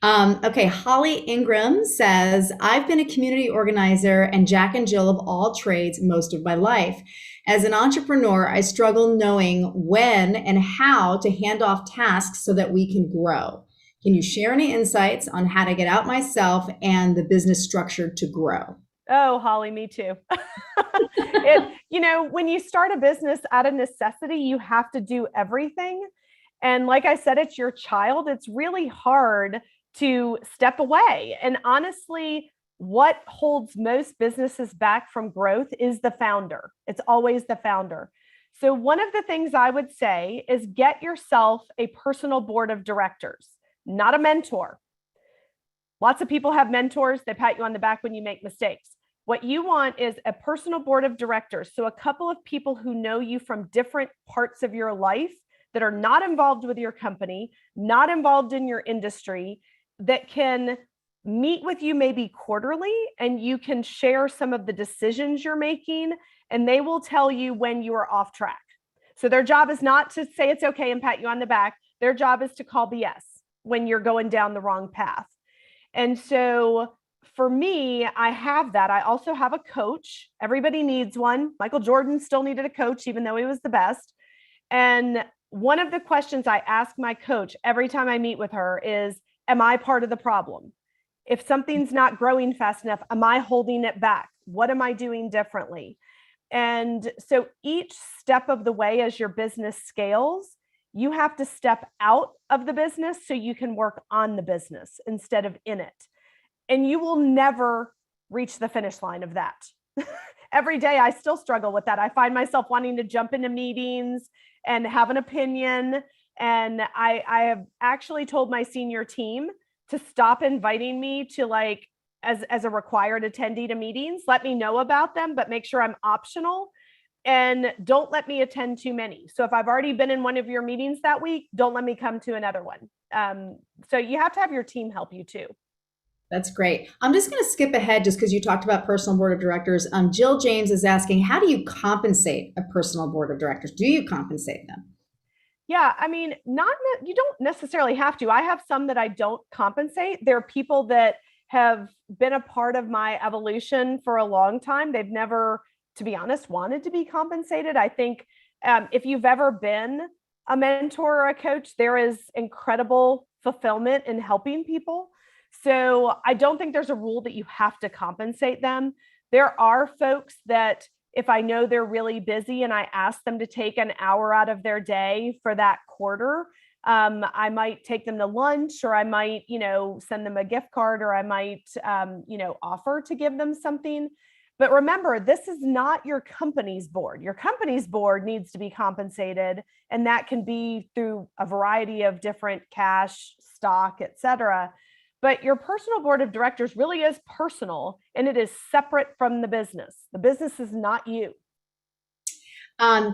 Okay, Holly Ingram says, I've been a community organizer and Jack and Jill of all trades most of my life. As an entrepreneur, I struggle knowing when and how to hand off tasks so that we can grow. Can you share any insights on how to get out myself and the business structure to grow? Oh, Holly, me too. When you start a business out of necessity, you have to do everything. And like I said, it's your child. It's really hard to step away. And honestly, what holds most businesses back from growth is the founder. It's always the founder. So one of the things I would say is get yourself a personal board of directors, not a mentor. Lots of people have mentors. They pat you on the back when you make mistakes. What you want is a personal board of directors. So a couple of people who know you from different parts of your life that are not involved with your company, not involved in your industry, that can meet with you maybe quarterly, and you can share some of the decisions you're making, and they will tell you when you are off track. So their job is not to say it's okay and pat you on the back. Their job is to call BS when you're going down the wrong path. And so for me, I have that. I also have a coach. Everybody needs one. Michael Jordan still needed a coach, even though he was the best. And one of the questions I ask my coach every time I meet with her is, am I part of the problem? If something's not growing fast enough, am I holding it back? What am I doing differently? And so each step of the way as your business scales, you have to step out of the business so you can work on the business instead of in it. And you will never reach the finish line of that. Every day I still struggle with that. I find myself wanting to jump into meetings and have an opinion. And I have actually told my senior team to stop inviting me to as a required attendee to meetings. Let me know about them, but make sure I'm optional and don't let me attend too many. So if I've already been in one of your meetings that week, don't let me come to another one. So you have to have your team help you too. That's great. I'm just going to skip ahead just because you talked about personal board of directors. Jill James is asking, how do you compensate a personal board of directors? Do you compensate them? Yeah, I mean, you don't necessarily have to. I have some that I don't compensate. There are people that have been a part of my evolution for a long time. They've never to be honest, wanted to be compensated. I think if you've ever been a mentor or a coach, there is incredible fulfillment in helping people. So I don't think there's a rule that you have to compensate them. There are folks that if I know they're really busy and I ask them to take an hour out of their day for that quarter, I might take them to lunch, or I might, send them a gift card, or I might, offer to give them something. But remember, this is not your company's board. Your company's board needs to be compensated, and that can be through a variety of different cash, stock, et cetera. But your personal board of directors really is personal, and it is separate from the business. The business is not you.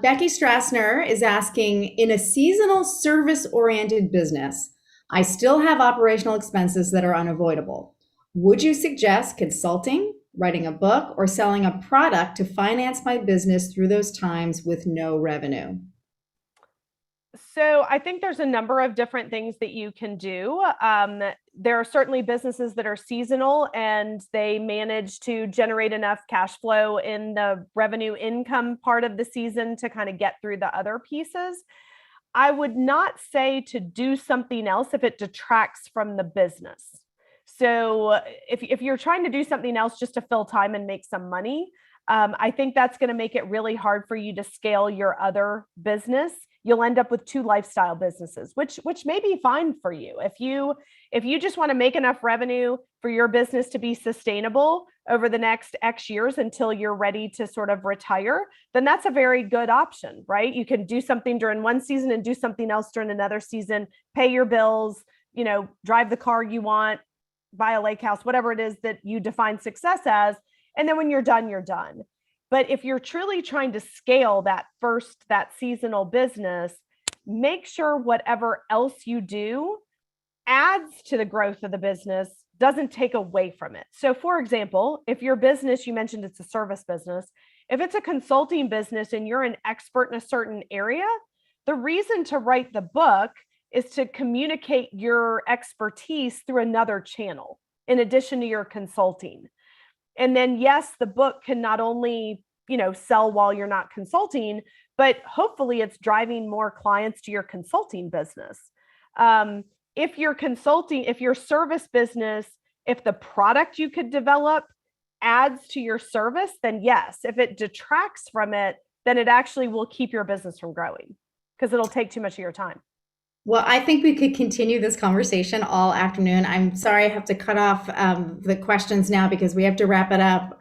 Becky Strassner is asking, in a seasonal service-oriented business, I still have operational expenses that are unavoidable. Would you suggest consulting, writing a book, or selling a product to finance my business through those times with no revenue? So I think there's a number of different things that you can do. There are certainly businesses that are seasonal and they manage to generate enough cash flow in the revenue income part of the season to kind of get through the other pieces. I would not say to do something else if it detracts from the business. So if you're trying to do something else just to fill time and make some money, I think that's going to make it really hard for you to scale your other business. You'll end up with two lifestyle businesses, which may be fine for you. If you just want to make enough revenue for your business to be sustainable over the next X years until you're ready to sort of retire, then that's a very good option, right? You can do something during one season and do something else during another season, pay your bills, drive the car you want, buy a lake house, whatever it is that you define success as. And then when you're done, you're done. But if you're truly trying to scale that seasonal business, make sure whatever else you do adds to the growth of the business, doesn't take away from it. So for example, if your business, you mentioned it's a service business, if it's a consulting business and you're an expert in a certain area, the reason to write the book is to communicate your expertise through another channel in addition to your consulting. And then, yes, the book can not only, sell while you're not consulting, but hopefully it's driving more clients to your consulting business. If your service business, if the product you could develop adds to your service, then yes. If it detracts from it, then it actually will keep your business from growing because it'll take too much of your time. Well, I think we could continue this conversation all afternoon. I'm sorry I have to cut off the questions now because we have to wrap it up.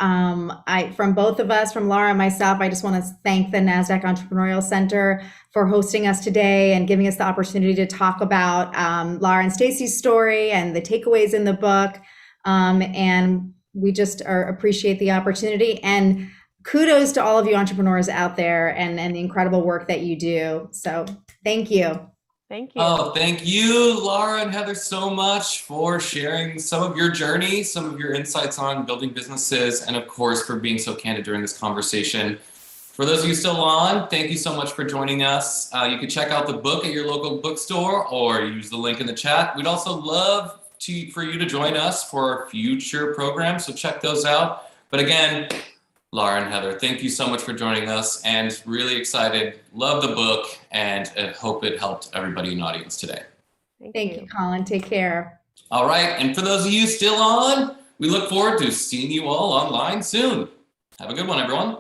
From both of us, from Lara and myself, I just want to thank the Nasdaq Entrepreneurial Center for hosting us today and giving us the opportunity to talk about Lara and Stacy's story and the takeaways in the book. And we just appreciate the opportunity. And kudos to all of you entrepreneurs out there and the incredible work that you do. So thank you. Thank you. Oh, thank you, Lara and Heather, so much for sharing some of your journey, some of your insights on building businesses, and of course, for being so candid during this conversation. For those of you still on, thank you so much for joining us. You can check out the book at your local bookstore or use the link in the chat. We'd also love for you to join us for future programs, so check those out. But again, Lara and Heather, thank you so much for joining us, and really excited, love the book, and hope it helped everybody in the audience today. Thank you, Colin. Take care. All right, and for those of you still on, we look forward to seeing you all online soon. Have a good one, everyone.